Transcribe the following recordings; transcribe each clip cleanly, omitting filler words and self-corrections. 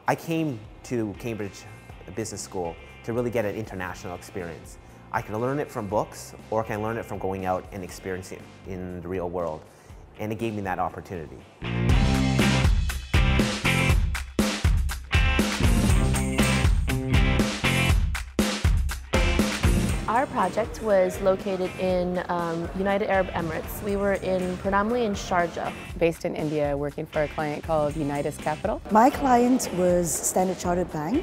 I came to Cambridge Business School to really get an international experience. I can learn it from books, or I can learn it from going out and experiencing it in the real world. And it gave me that opportunity. Our project was located in United Arab Emirates. We were predominantly in Sharjah. Based in India, working for a client called Unitas Capital. My client was Standard Chartered Bank.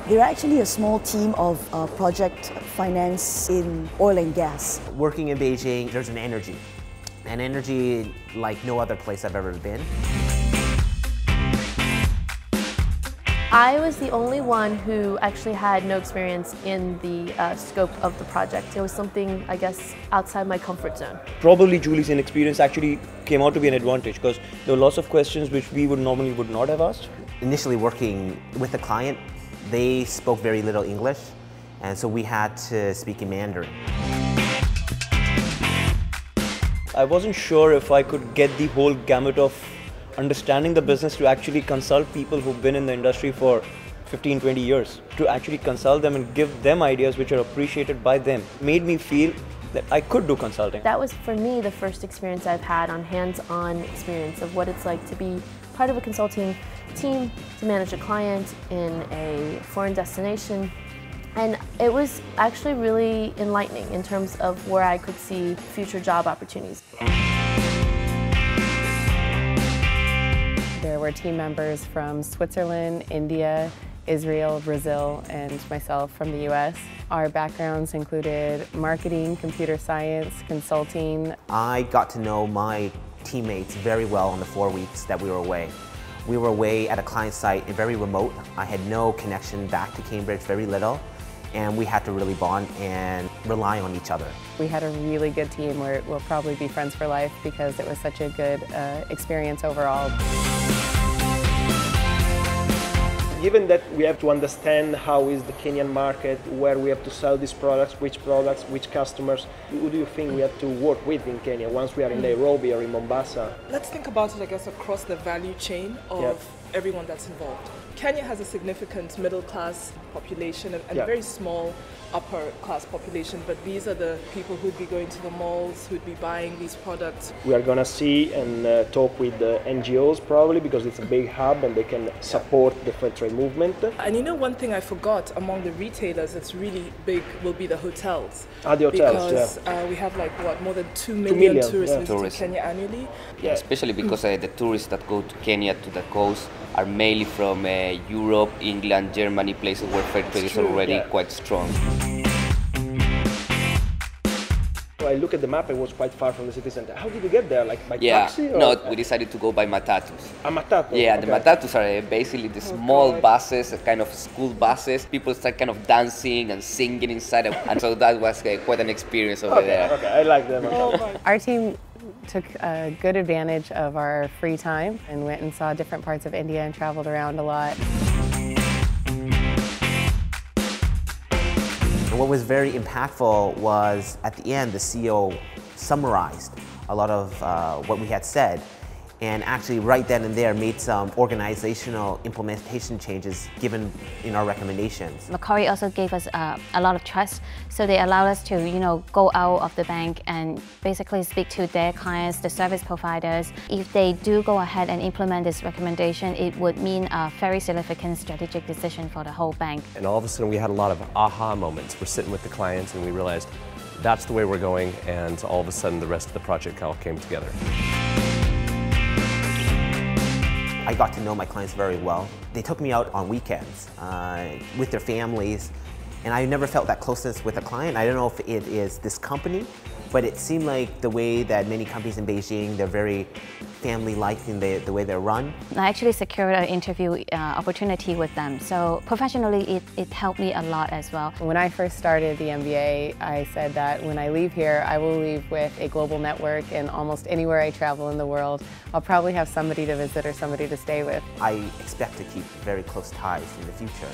They're actually a small team of project finance in oil and gas. Working in Beijing, there's an energy like no other place I've ever been. I was the only one who actually had no experience in the scope of the project. It was something, I guess, outside my comfort zone. Probably Julie's inexperience actually came out to be an advantage because there were lots of questions which we would not have asked. Initially working with the client, they spoke very little English, and so we had to speak in Mandarin. I wasn't sure if I could get the whole gamut of understanding the business to actually consult people who've been in the industry for 15, 20 years. To actually consult them and give them ideas which are appreciated by them made me feel that I could do consulting. That was, for me, the first experience I've had on hands-on experience of what it's like to be part of a consulting team, to manage a client in a foreign destination. And it was actually really enlightening in terms of where I could see future job opportunities. There were team members from Switzerland, India, Israel, Brazil, and myself from the US. Our backgrounds included marketing, computer science, consulting. I got to know my teammates very well in the 4 weeks that we were away. We were away at a client site and very remote. I had no connection back to Cambridge, very little, and we had to really bond and rely on each other. We had a really good team where we'll probably be friends for life because it was such a good experience overall. Given that we have to understand how is the Kenyan market, where we have to sell these products, which customers, who do you think we have to work with in Kenya once we are in Nairobi or in Mombasa? Let's think about it, I guess, across the value chain of everyone that's involved. Kenya has a significant middle class population and a very small upper class population, but these are the people who'd be going to the malls, who'd be buying these products. We are going to see and talk with the NGOs probably because it's a big hub and they can support the fair trade movement. And you know, one thing I forgot among the retailers that's really big will be the hotels. The hotels, because we have like what, more than 2 million tourists visiting Kenya annually. Yeah, especially because the tourists that go to Kenya, to the coast, are mainly from Europe, England, Germany, places where fair trade is already quite strong. I look at the map, it was quite far from the city center. How did you get there? Like by taxi? Or? No, we decided to go by matatus. A matatu? Yeah, the matatus are basically the small buses, kind of school buses. People start kind of dancing and singing inside, and so that was quite an experience over there. Okay, I like them. Our team took good advantage of our free time and went and saw different parts of India and traveled around a lot. And what was very impactful was at the end, the CEO summarized a lot of what we had said, and actually right then and there made some organizational implementation changes given in our recommendations. Macquarie also gave us a lot of trust, so they allowed us to, go out of the bank and basically speak to their clients, the service providers. If they do go ahead and implement this recommendation, it would mean a very significant strategic decision for the whole bank. And all of a sudden we had a lot of aha moments. We're sitting with the clients and we realized that's the way we're going, and all of a sudden the rest of the project all came together. I got to know my clients very well. They took me out on weekends with their families, and I never felt that closeness with a client. I don't know if it is this company, but it seemed like the way that many companies in Beijing, they're very family-like in the way they're run. I actually secured an interview opportunity with them, so professionally it helped me a lot as well. When I first started the MBA, I said that when I leave here, I will leave with a global network, and almost anywhere I travel in the world, I'll probably have somebody to visit or somebody to stay with. I expect to keep very close ties in the future.